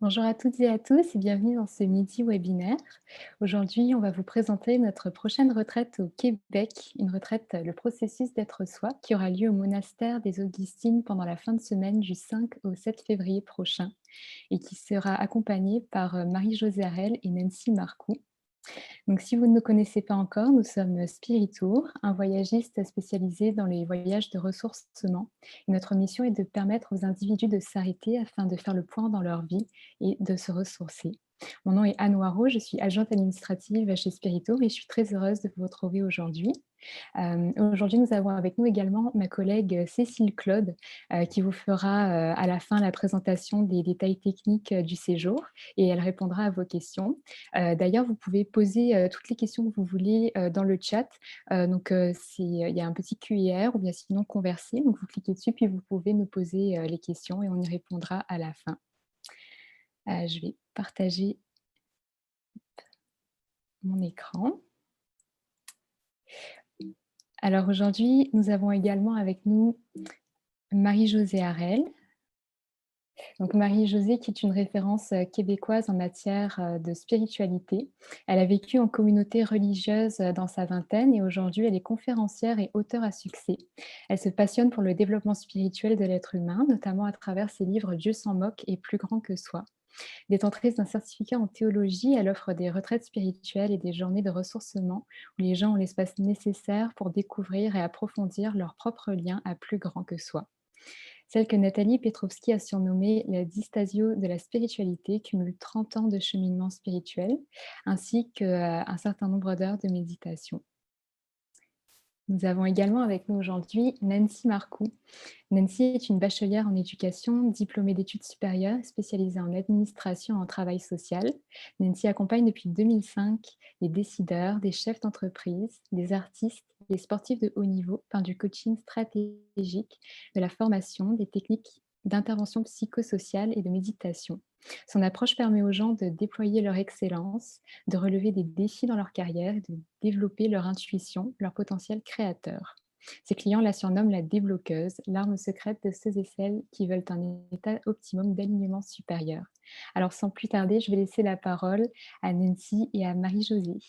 Bonjour à toutes et à tous et bienvenue dans ce midi webinaire. Aujourd'hui, on va vous présenter notre prochaine retraite au Québec, une retraite, le processus d'être soi, qui aura lieu au monastère des Augustines pendant la fin de semaine du 5 au 7 février prochain et qui sera accompagnée par Marie-Josée Harel et Nancy Marcoux. Donc, si vous ne nous connaissez pas encore, nous sommes Spiritour, un voyagiste spécialisé dans les voyages de ressourcement. Et notre mission est de permettre aux individus de s'arrêter afin de faire le point dans leur vie et de se ressourcer. Mon nom est Anne Waro, je suis adjointe administrative chez Spiritour et je suis très heureuse de vous retrouver aujourd'hui. Aujourd'hui, nous avons avec nous également ma collègue Cécile Claude, qui vous fera à la fin la présentation des détails techniques du séjour et elle répondra à vos questions. D'ailleurs, vous pouvez poser toutes les questions que vous voulez dans le chat. Il y a un petit QR ou bien sinon converser. Donc, vous cliquez dessus, puis vous pouvez nous poser les questions et on y répondra à la fin. Je vais partager mon écran. Alors aujourd'hui, nous avons également avec nous Marie-Josée Harel. Donc Marie-Josée qui est une référence québécoise en matière de spiritualité. Elle a vécu en communauté religieuse dans sa vingtaine et aujourd'hui elle est conférencière et auteure à succès. Elle se passionne pour le développement spirituel de l'être humain, notamment à travers ses livres Dieu s'en moque et Plus grand que soi. Détentrice d'un certificat en théologie, elle offre des retraites spirituelles et des journées de ressourcement où les gens ont l'espace nécessaire pour découvrir et approfondir leur propre lien à plus grand que soi. Celle que Nathalie Petrovski a surnommée la Distasio de la spiritualité cumule 30 ans de cheminement spirituel, ainsi qu'un certain nombre d'heures de méditation. Nous avons également avec nous aujourd'hui Nancy Marcoux. Nancy est une bachelière en éducation, diplômée d'études supérieures, spécialisée en administration et en travail social. Nancy accompagne depuis 2005 les décideurs, des chefs d'entreprise, des artistes, des sportifs de haut niveau par du coaching stratégique, de la formation, des techniques d'intervention psychosociale et de méditation. Son approche permet aux gens de déployer leur excellence, de relever des défis dans leur carrière et de développer leur intuition, leur potentiel créateur. Ses clients la surnomment la débloqueuse, l'arme secrète de ceux et celles qui veulent un état optimum d'alignement supérieur. Alors sans plus tarder, je vais laisser la parole à Nancy et à Marie-Josée.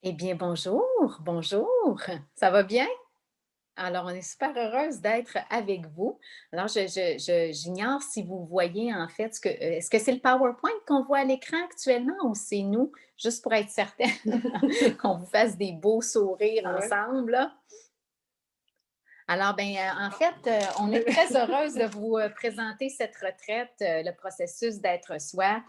Eh bien, bonjour, bonjour. Ça va bien? Alors, on est super heureuse d'être avec vous. Alors, j'ignore si vous voyez en fait est-ce que c'est le PowerPoint qu'on voit à l'écran actuellement ou c'est nous, juste pour être certaine qu'on vous fasse des beaux sourires Ouais. ensemble, là? Alors, en fait, on est très heureuse de vous présenter cette retraite, le processus d'être soi.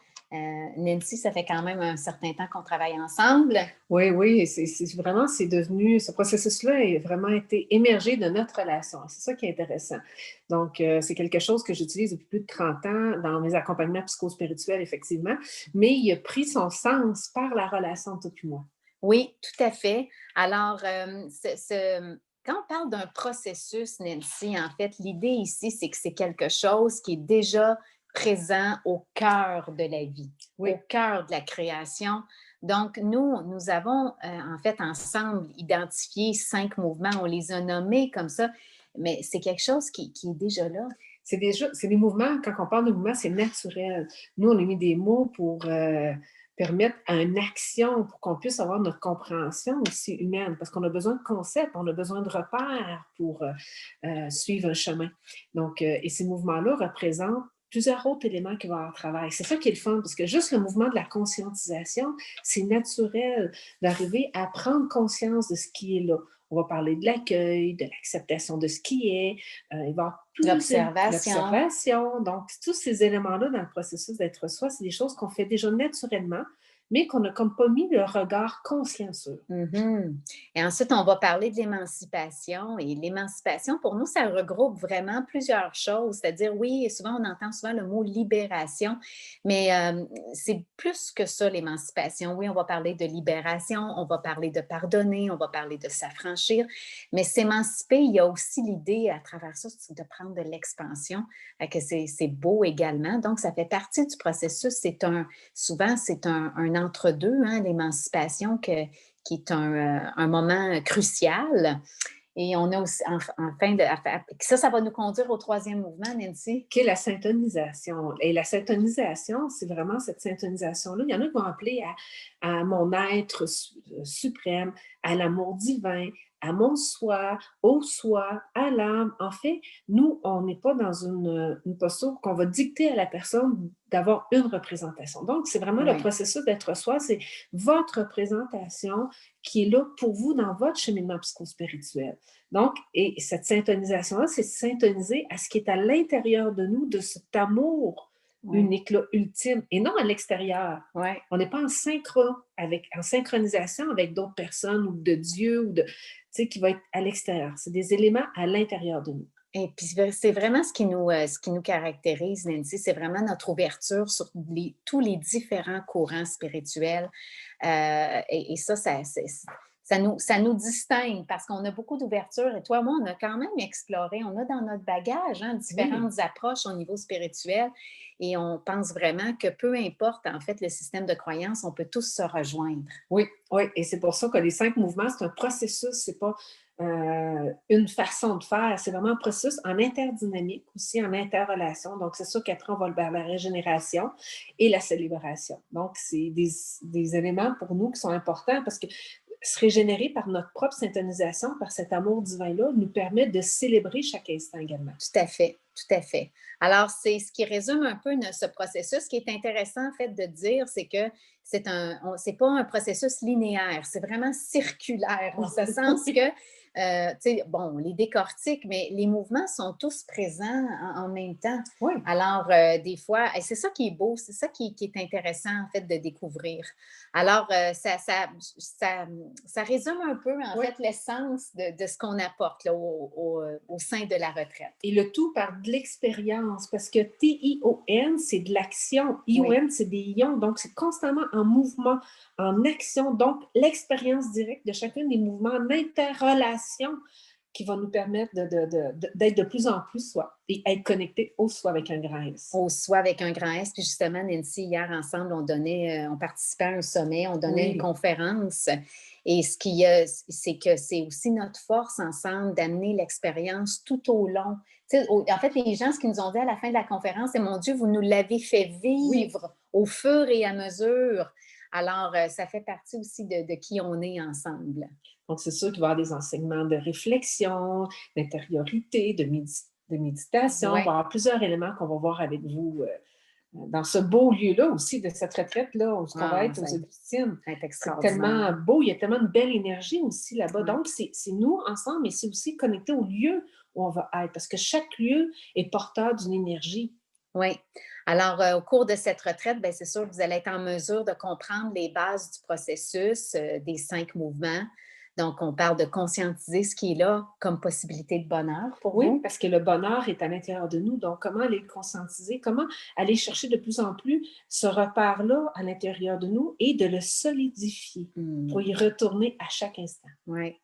Nancy, ça fait quand même un certain temps qu'on travaille ensemble. Oui, oui, c'est devenu, ce processus-là a vraiment été émergé de notre relation. C'est ça qui est intéressant. Donc, c'est quelque chose que j'utilise depuis plus de 30 ans dans mes accompagnements psychospirituels, effectivement, mais il a pris son sens par la relation de toi et moi. Oui, tout à fait. Alors, quand on parle d'un processus, Nancy, en fait, l'idée ici, c'est que c'est quelque chose qui est déjà présent au cœur de la vie, Oui. au cœur de la création. Donc, nous avons en fait ensemble identifié 5 mouvements, on les a nommés comme ça, mais c'est quelque chose qui est déjà là. C'est des mouvements, quand on parle de mouvements, c'est naturel. Nous, on a mis des mots pour permettre à une action, pour qu'on puisse avoir notre compréhension aussi humaine, parce qu'on a besoin de concepts, on a besoin de repères pour suivre un chemin. Donc, et ces mouvements-là représentent plusieurs autres éléments qui vont avoir travail. C'est ça qui est le fun, parce que juste le mouvement de la conscientisation, c'est naturel d'arriver à prendre conscience de ce qui est là. On va parler de l'accueil, de l'acceptation de ce qui est, il va y avoir L'observation. l'observation. Donc, tous ces éléments-là dans le processus d'être soi, c'est des choses qu'on fait déjà naturellement, mais qu'on n'a comme pas mis le regard conscient sur. Mhm. Et ensuite, on va parler de l'émancipation. Et l'émancipation, pour nous, ça regroupe vraiment plusieurs choses. C'est-à-dire, oui, souvent, on entend souvent le mot libération, mais c'est plus que ça, l'émancipation. Oui, on va parler de libération, on va parler de pardonner, on va parler de s'affranchir, mais s'émanciper, il y a aussi l'idée, à travers ça, c'est de prendre de l'expansion, que c'est beau également. Donc, ça fait partie du processus. Souvent, c'est un entre-deux, hein, l'émancipation, qui est un moment crucial. Et on a aussi, ça va nous conduire au troisième mouvement, Nancy. Qui est la syntonisation. Et la syntonisation, c'est vraiment cette syntonisation-là. Il y en a qui vont appeler à mon être suprême, à l'amour divin, à mon soi, au soi, à l'âme. En fait, nous, on n'est pas dans une posture qu'on va dicter à la personne d'avoir une représentation. Donc, c'est vraiment le Oui. processus d'être soi, c'est votre représentation qui est là pour vous dans votre cheminement psychospirituel. Donc, et cette syntonisation-là, c'est syntoniser à ce qui est à l'intérieur de nous, de cet amour unique, là, ultime, et non à l'extérieur. Ouais. On n'est pas en synchronisation avec d'autres personnes ou de Dieu ou qui va être à l'extérieur. C'est des éléments à l'intérieur de nous. Et puis, c'est vraiment ce qui nous caractérise, Nancy, c'est vraiment notre ouverture sur tous les différents courants spirituels. Et ça nous distingue parce qu'on a beaucoup d'ouverture. Et toi, moi, on a quand même exploré, on a dans notre bagage différentes approches au niveau spirituel. Et on pense vraiment que peu importe, en fait, le système de croyance, on peut tous se rejoindre. Oui, oui. Et c'est pour ça que les 5 mouvements, c'est un processus, c'est pas une façon de faire, c'est vraiment un processus en interdynamique, aussi en interrelation. Donc, c'est sûr qu'après, on va vers la régénération et la célébration. Donc, c'est des éléments pour nous qui sont importants parce que se régénérer par notre propre syntonisation, par cet amour divin-là, nous permet de célébrer chaque instant également. Tout à fait, tout à fait. Alors, c'est ce qui résume un peu ce processus. Ce qui est intéressant, en fait, de dire, c'est que c'est pas un processus linéaire, c'est vraiment circulaire, en ce sens que, tu sais, bon, on les décortique, mais les mouvements sont tous présents en même temps. Oui. Alors, des fois, et c'est ça qui est beau, c'est ça qui est intéressant, en fait, de découvrir. Alors, ça résume un peu, en fait, l'essence de ce qu'on apporte là, au sein de la retraite. Et le tout par de l'expérience, parce que T-I-O-N, c'est de l'action. I-O-N, c'est des ions. Donc, c'est constamment en mouvement, en action. Donc, l'expérience directe de chacun des mouvements en interrelation qui va nous permettre d'être de plus en plus soi et être connecté au soi avec un grand S. Au soi avec un grand S. Puis justement, Nancy, hier ensemble, on participait à un sommet, on donnait une conférence. Et c'est que c'est aussi notre force ensemble d'amener l'expérience tout au long. En fait, les gens, ce qu'ils nous ont dit à la fin de la conférence, c'est mon Dieu, vous nous l'avez fait vivre au fur et à mesure. Alors, ça fait partie aussi de qui on est ensemble. Donc, c'est sûr qu'il va y avoir des enseignements de réflexion, d'intériorité, de méditation. Il va y avoir plusieurs éléments qu'on va voir avec vous dans ce beau lieu-là aussi, de cette retraite-là, où on va être aux Augustines. C'est tellement beau, il y a tellement de belle énergie aussi là-bas. Donc, c'est nous ensemble, mais c'est aussi connecté au lieu où on va être, parce que chaque lieu est porteur d'une énergie. Oui. Alors, au cours de cette retraite, bien, c'est sûr que vous allez être en mesure de comprendre les bases du processus des 5 mouvements. Donc, on parle de conscientiser ce qui est là comme possibilité de bonheur pour vous. Oui, parce que le bonheur est à l'intérieur de nous. Donc, comment aller le conscientiser? Comment aller chercher de plus en plus ce repère-là à l'intérieur de nous et de le solidifier pour y retourner à chaque instant? Oui.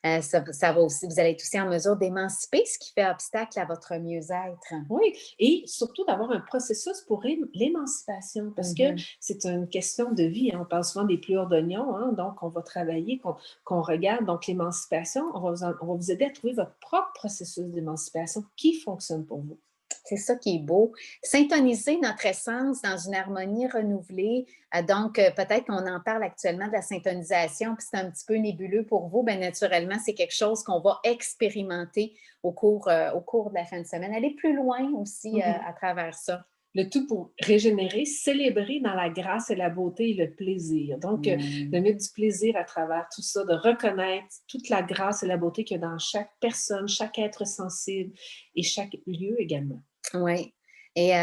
Ça va aussi, vous allez être aussi en mesure d'émanciper ce qui fait obstacle à votre mieux-être. Oui, et surtout d'avoir un processus pour l'émancipation, parce que c'est une question de vie. On parle souvent des pleurs d'oignon, donc on va travailler, qu'on regarde. Donc l'émancipation, on va vous aider à trouver votre propre processus d'émancipation qui fonctionne pour vous. C'est ça qui est beau. Syntoniser notre essence dans une harmonie renouvelée. Donc, peut-être qu'on en parle actuellement de la syntonisation, puis c'est un petit peu nébuleux pour vous. Bien, naturellement, c'est quelque chose qu'on va expérimenter au cours de la fin de semaine. Aller plus loin aussi à travers ça. Le tout pour régénérer, célébrer dans la grâce et la beauté et le plaisir. Donc, de mettre du plaisir à travers tout ça, de reconnaître toute la grâce et la beauté qu'il y a dans chaque personne, chaque être sensible et chaque lieu également. Oui. Et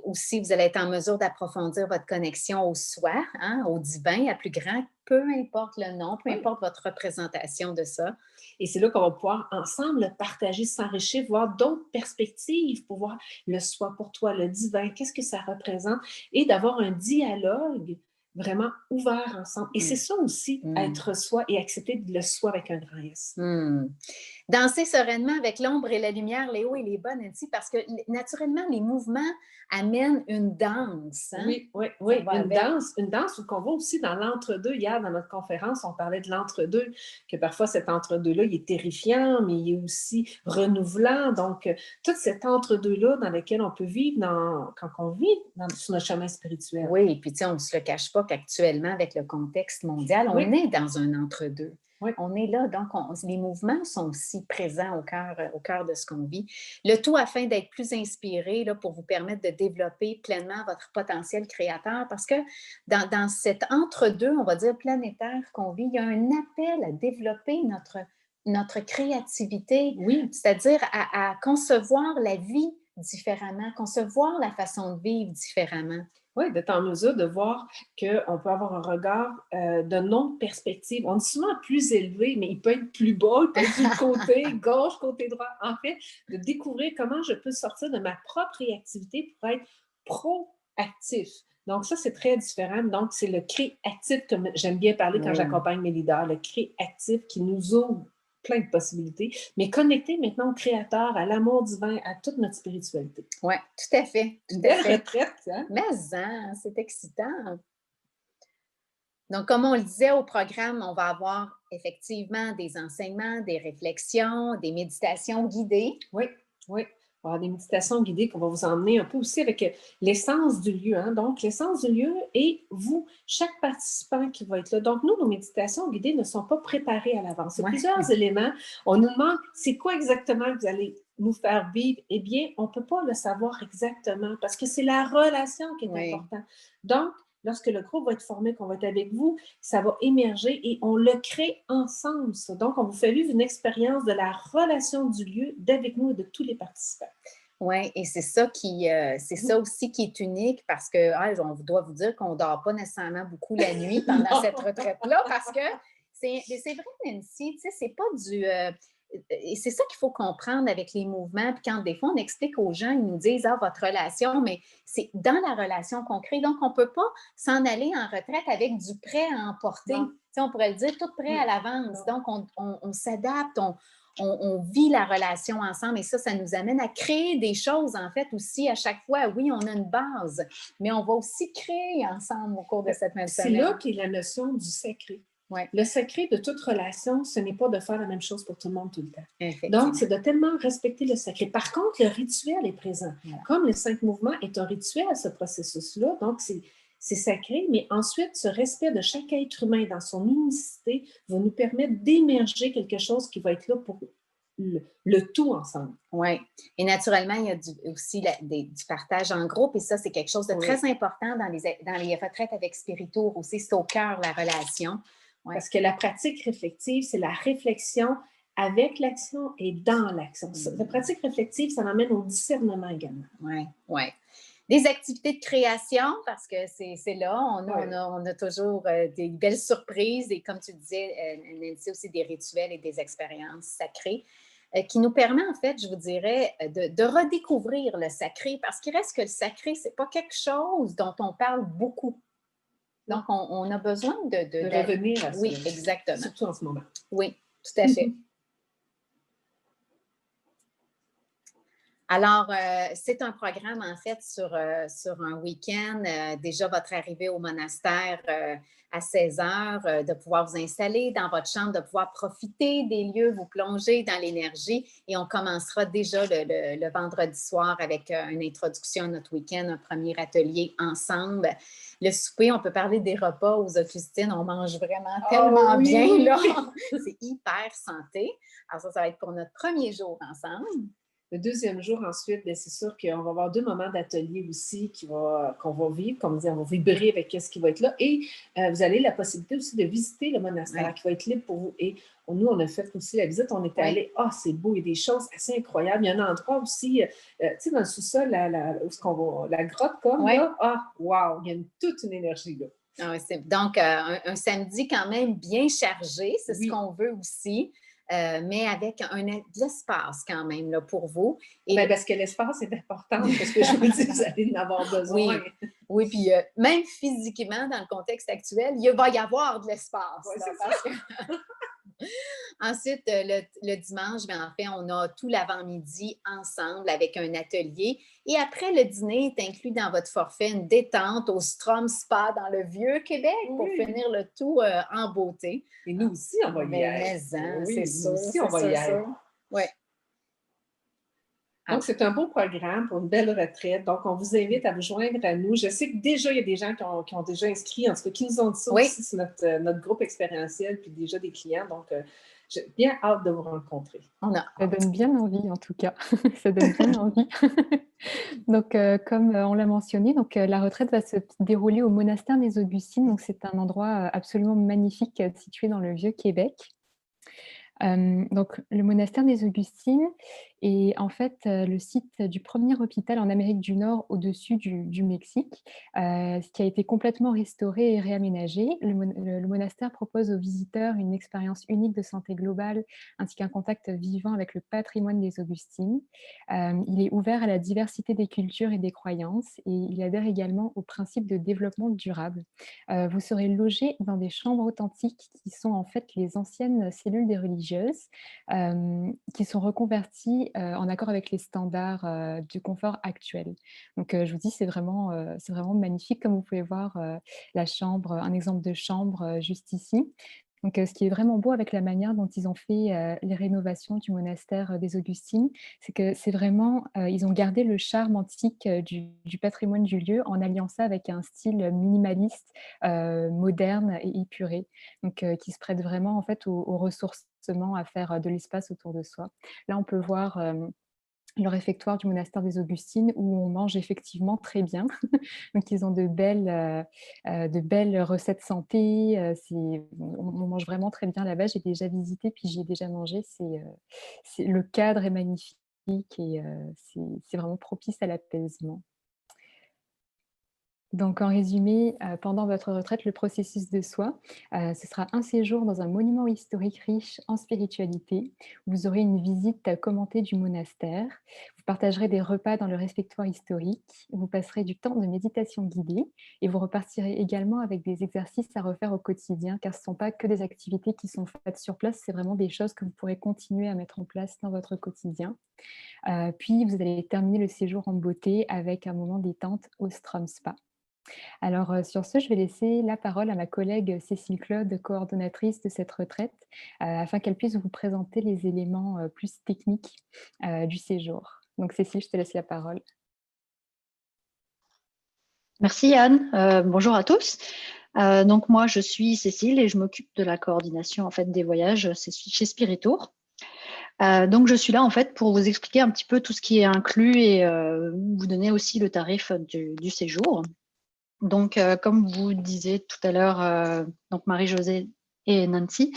aussi, vous allez être en mesure d'approfondir votre connexion au soi, au divin, à plus grand, peu importe le nom, peu importe votre représentation de ça. Et c'est là qu'on va pouvoir ensemble partager, s'enrichir, voir d'autres perspectives pour voir le soi pour toi, le divin, qu'est-ce que ça représente, et d'avoir un dialogue vraiment ouverts ensemble. Et c'est ça aussi, être soi et accepter le soi avec un grand S. Danser sereinement avec l'ombre et la lumière, les hauts et les bas, Nancy, parce que naturellement, les mouvements amènent une danse. Hein? Oui, une danse où on va aussi dans l'entre-deux. Hier, dans notre conférence, on parlait de l'entre-deux, que parfois cet entre-deux-là, il est terrifiant, mais il est aussi renouvelant. Donc, tout cet entre-deux-là dans lequel on peut vivre quand on vit sur notre chemin spirituel. Oui, et puis tu sais, on ne se le cache pas qu'actuellement, avec le contexte mondial, on est dans un entre-deux. Oui. On est là, donc les mouvements sont aussi présents au cœur de ce qu'on vit. Le tout afin d'être plus inspiré là, pour vous permettre de développer pleinement votre potentiel créateur, parce que dans cet entre-deux, on va dire planétaire qu'on vit, il y a un appel à développer notre créativité, c'est-à-dire à concevoir la vie différemment, concevoir la façon de vivre différemment. Oui, d'être en mesure de voir qu'on peut avoir un regard de non-perspective. On est souvent plus élevé, mais il peut être plus bas, il peut être du côté gauche, côté droit. En fait, de découvrir comment je peux sortir de ma propre réactivité pour être proactif. Donc, ça, c'est très différent. Donc, c'est le créatif, comme j'aime bien parler quand j'accompagne mes leaders, le créatif qui nous ouvre plein de possibilités, mais connecté maintenant au Créateur, à l'amour divin, à toute notre spiritualité. Oui, tout à fait. Une belle retraite, hein? Mais c'est excitant. Donc, comme on le disait au programme, on va avoir effectivement des enseignements, des réflexions, des méditations guidées. Oui. On va avoir des méditations guidées qu'on va vous emmener un peu aussi avec l'essence du lieu. Hein? Donc, l'essence du lieu et vous, chaque participant qui va être là. Donc, nous, nos méditations guidées ne sont pas préparées à l'avance. Il y a plusieurs éléments. On nous demande, c'est quoi exactement que vous allez nous faire vivre? Eh bien, on ne peut pas le savoir exactement parce que c'est la relation qui est importante. Donc, lorsque le groupe va être formé, qu'on va être avec vous, ça va émerger et on le crée ensemble, ça. Donc, on vous fait vivre une expérience de la relation du lieu d'avec nous et de tous les participants. Oui, et c'est ça aussi qui est unique parce que on doit vous dire qu'on ne dort pas nécessairement beaucoup la nuit pendant cette retraite-là parce que c'est vrai, Nancy, tu sais, c'est pas du... et c'est ça qu'il faut comprendre avec les mouvements. Puis quand des fois, on explique aux gens, ils nous disent « votre relation », mais c'est dans la relation qu'on crée. Donc, on ne peut pas s'en aller en retraite avec du prêt à emporter. Tu sais, on pourrait le dire tout prêt à l'avance. Donc, on s'adapte, on vit la relation ensemble et ça nous amène à créer des choses, en fait, aussi à chaque fois. Oui, on a une base, mais on va aussi créer ensemble au cours de cette même semaine. C'est là qu'est la notion du sacré. Le sacré de toute relation, ce n'est pas de faire la même chose pour tout le monde tout le temps. Donc, c'est de tellement respecter le sacré. Par contre, le rituel est présent. Comme les 5 mouvements est un rituel, ce processus-là, donc c'est sacré, mais ensuite, ce respect de chaque être humain dans son unicité va nous permettre d'émerger quelque chose qui va être là pour le tout ensemble. Oui. Et naturellement, il y a aussi du partage en groupe et ça, c'est quelque chose de très important dans les retraites avec Spiritour aussi. C'est au cœur, la relation. Parce que la pratique réflexive, c'est la réflexion avec l'action et dans l'action. La pratique réflexive, ça m'amène au discernement également. Oui. Des activités de création, parce que c'est là, on a toujours des belles surprises et comme tu disais, Nancy, aussi des rituels et des expériences sacrées qui nous permet, en fait, je vous dirais, de redécouvrir le sacré, parce qu'il reste que le sacré, c'est pas quelque chose dont on parle beaucoup. Donc, on a besoin de revenir à ça. Oui, exactement. Surtout en ce moment. Oui, tout à fait. Alors, c'est un programme, en fait, sur un week-end. Déjà, votre arrivée au monastère à 16 heures, de pouvoir vous installer dans votre chambre, de pouvoir profiter des lieux, vous plonger dans l'énergie. Et on commencera déjà le vendredi soir avec une introduction à notre week-end, un premier atelier ensemble. Le souper, on peut parler des repas aux Augustines. On mange vraiment tellement bien, là. C'est hyper santé. Alors ça va être pour notre premier jour ensemble. Le deuxième jour, ensuite, c'est sûr qu'on va avoir 2 moments d'atelier aussi qu'on va vivre, comme on dit, on va vibrer avec ce qui va être là. Et vous avez la possibilité aussi de visiter le monastère qui va être libre pour vous. Et nous, on a fait aussi la visite, on était allés, c'est beau, il y a des choses assez incroyables. Il y a un endroit aussi, tu sais, dans le sous-sol, la grotte comme là, wow, il y a toute une énergie là. Donc, un samedi quand même bien chargé, c'est ce qu'on veut aussi. Mais avec de l'espace quand même là, pour vous. Parce que l'espace est important, parce que je vous dis, vous allez en avoir besoin. Oui. Oui, puis même physiquement, dans le contexte actuel, il va y avoir de l'espace. Ouais, Là, c'est parce que ensuite, le dimanche, ben, en fait, on a tout l'avant-midi ensemble avec un atelier. Et après, le dîner est inclus dans votre forfait une détente au Strom Spa dans le Vieux-Québec pour Oui. finir le tout en beauté. Et nous aussi, on va y être. C'est Oui, sûr, nous aussi, c'est on va sûr, y être. sûr. Oui. Donc, c'est un beau programme pour une belle retraite. Donc, on vous invite à vous joindre à nous. Je sais que déjà, il y a des gens qui ont déjà inscrit, en tout cas, qui nous ont dit ça Oui. aussi sur notre groupe expérientiel, puis déjà des clients. Donc, j'ai bien hâte de vous rencontrer. Ça donne bien envie, en tout cas. Ça donne bien envie. Donc, comme on l'a mentionné, donc, la retraite va se dérouler au monastère des Augustines. Donc, c'est un endroit absolument magnifique situé dans le Vieux-Québec. Donc, le monastère des Augustines est en fait le site du premier hôpital en Amérique du Nord au-dessus du Mexique, ce qui a été complètement restauré et réaménagé. Le monastère propose aux visiteurs une expérience unique de santé globale ainsi qu'un contact vivant avec le patrimoine des Augustines. Il est ouvert à la diversité des cultures et des croyances et il adhère également au principe de développement durable. Vous serez logé dans des chambres authentiques qui sont en fait les anciennes cellules des religieuses, qui sont reconverties en accord avec les standards du confort actuel. Donc, je vous dis, c'est vraiment magnifique. Comme vous pouvez voir la chambre, un exemple de chambre juste ici. Donc, ce qui est vraiment beau avec la manière dont ils ont fait les rénovations du monastère des Augustines, c'est que c'est vraiment, ils ont gardé le charme antique du patrimoine du lieu en alliant ça avec un style minimaliste, moderne et épuré. Donc, qui se prête vraiment en fait au ressourcement, à faire de l'espace autour de soi. Là, on peut voir le réfectoire du monastère des Augustines où on mange effectivement très bien. Donc, ils ont de belles recettes santé. On mange vraiment très bien là-bas. J'ai déjà visité, puis j'y ai déjà mangé. Le cadre est magnifique et c'est vraiment propice à l'apaisement. Donc en résumé, pendant votre retraite, le processus de soi, ce sera un séjour dans un monument historique riche en spiritualité. Vous aurez une visite commentée du monastère. Vous partagerez des repas dans le réfectoire historique. Vous passerez du temps de méditation guidée et vous repartirez également avec des exercices à refaire au quotidien, car ce ne sont pas que des activités qui sont faites sur place, c'est vraiment des choses que vous pourrez continuer à mettre en place dans votre quotidien. Puis vous allez terminer le séjour en beauté avec un moment détente au Strom Spa. Alors, sur ce, je vais laisser la parole à ma collègue Cécile Claude, coordonnatrice de cette retraite, afin qu'elle puisse vous présenter les éléments, plus techniques, du séjour. Donc Cécile, je te laisse la parole. Merci Anne. Bonjour à tous. Donc moi, je suis Cécile et je m'occupe de la coordination en fait des voyages chez Spiritour. Donc je suis là en fait pour vous expliquer un petit peu tout ce qui est inclus et vous donner aussi le tarif du séjour. Donc comme vous disiez tout à l'heure, donc Marie-Josée et Nancy,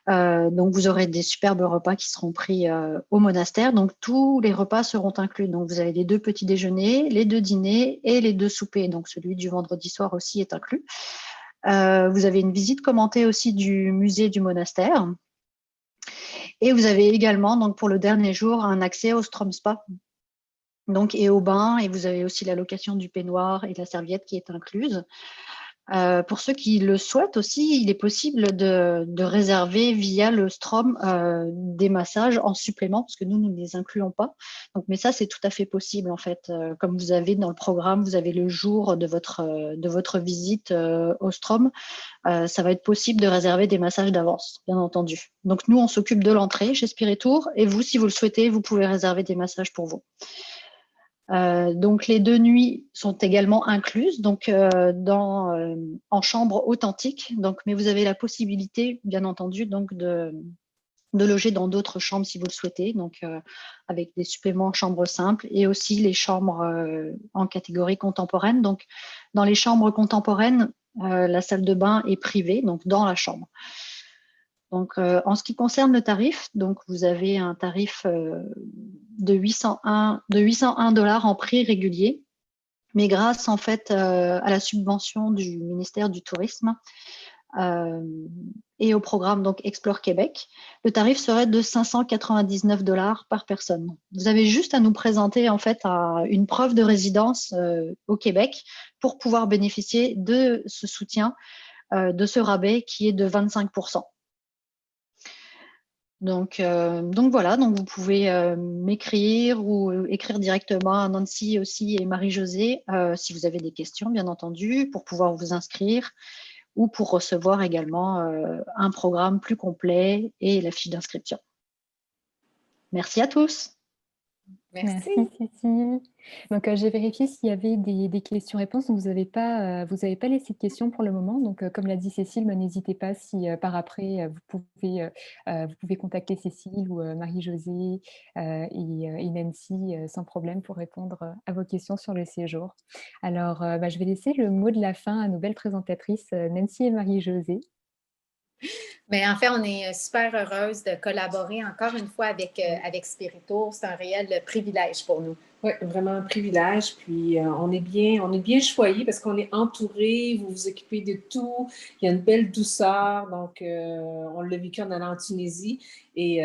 donc vous aurez des superbes repas qui seront pris au monastère. Donc tous les repas seront inclus. Donc vous avez les 2 petits déjeuners, les 2 dîners et les 2 soupers. Donc celui du vendredi soir aussi est inclus. Vous avez une visite commentée aussi du musée du monastère. Et vous avez également, donc pour le dernier jour, un accès au Strom Spa donc, et au bain. Et vous avez aussi la location du peignoir et de la serviette qui est incluse. Pour ceux qui le souhaitent aussi, il est possible de réserver via le Strom des massages en supplément, parce que nous ne les incluons pas. Donc, mais ça, c'est tout à fait possible en fait. Comme vous avez dans le programme, vous avez le jour de votre visite au Strom, ça va être possible de réserver des massages d'avance, bien entendu. Donc, nous, on s'occupe de l'entrée chez Spiritour, et vous, si vous le souhaitez, vous pouvez réserver des massages pour vous. Donc les 2 nuits sont également incluses donc en chambre authentique. Donc, mais vous avez la possibilité, bien entendu, donc de loger dans d'autres chambres si vous le souhaitez. Donc avec des suppléments chambres simples et aussi les chambres en catégorie contemporaine. Donc dans les chambres contemporaines, la salle de bain est privée, donc dans la chambre. Donc, en ce qui concerne le tarif, donc vous avez un tarif de 801 $ en prix régulier, mais grâce en fait à la subvention du ministère du Tourisme, et au programme donc Explore Québec, le tarif serait de 599 $ par personne. Vous avez juste à nous présenter en fait une preuve de résidence au Québec pour pouvoir bénéficier de ce soutien, de ce rabais qui est de 25%. Donc voilà, donc vous pouvez m'écrire ou écrire directement à Nancy aussi et Marie-Josée si vous avez des questions, bien entendu, pour pouvoir vous inscrire ou pour recevoir également un programme plus complet et la fiche d'inscription. Merci à tous. Merci. Merci Cécile. Donc j'ai vérifié s'il y avait des questions-réponses. Donc vous n'avez pas laissé de questions pour le moment. Donc comme l'a dit Cécile, n'hésitez pas si par après vous pouvez contacter Cécile ou Marie-Josée et Nancy sans problème pour répondre à vos questions sur le séjour. Alors je vais laisser le mot de la fin à nos belles présentatrices Nancy et Marie-Josée. Mais en fait, on est super heureuse de collaborer encore une fois avec Spiritour. C'est un réel privilège pour nous. Oui, vraiment un privilège. Puis on est bien choyés parce qu'on est entouré, vous vous occupez de tout. Il y a une belle douceur. Donc, on l'a vécu en allant en Tunisie. Et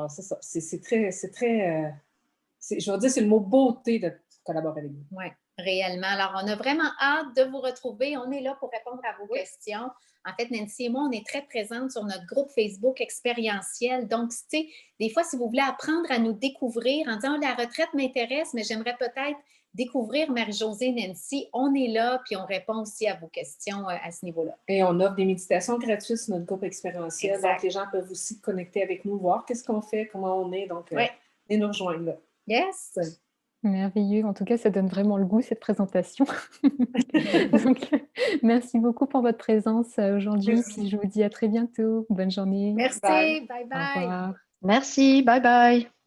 c'est ça. C'est très, je vais dire, c'est le mot beauté de collaborer avec vous. Oui, réellement. Alors, on a vraiment hâte de vous retrouver. On est là pour répondre à vos questions. En fait, Nancy et moi, on est très présentes sur notre groupe Facebook expérientiel. Donc, tu sais, des fois, si vous voulez apprendre à nous découvrir en disant, la retraite m'intéresse, mais j'aimerais peut-être découvrir Marie-Josée et Nancy, on est là, puis on répond aussi à vos questions à ce niveau-là. Et on offre des méditations gratuites sur notre groupe expérientiel. Exact. Donc, les gens peuvent aussi connecter avec nous, voir qu'est-ce qu'on fait, comment on est. Donc, venez nous rejoindre là. Yes! Merveilleux. En tout cas, ça donne vraiment le goût, cette présentation. Donc, merci beaucoup pour votre présence aujourd'hui. Puis je vous dis à très bientôt. Bonne journée. Merci. Bye bye. Au revoir. Merci. Bye bye.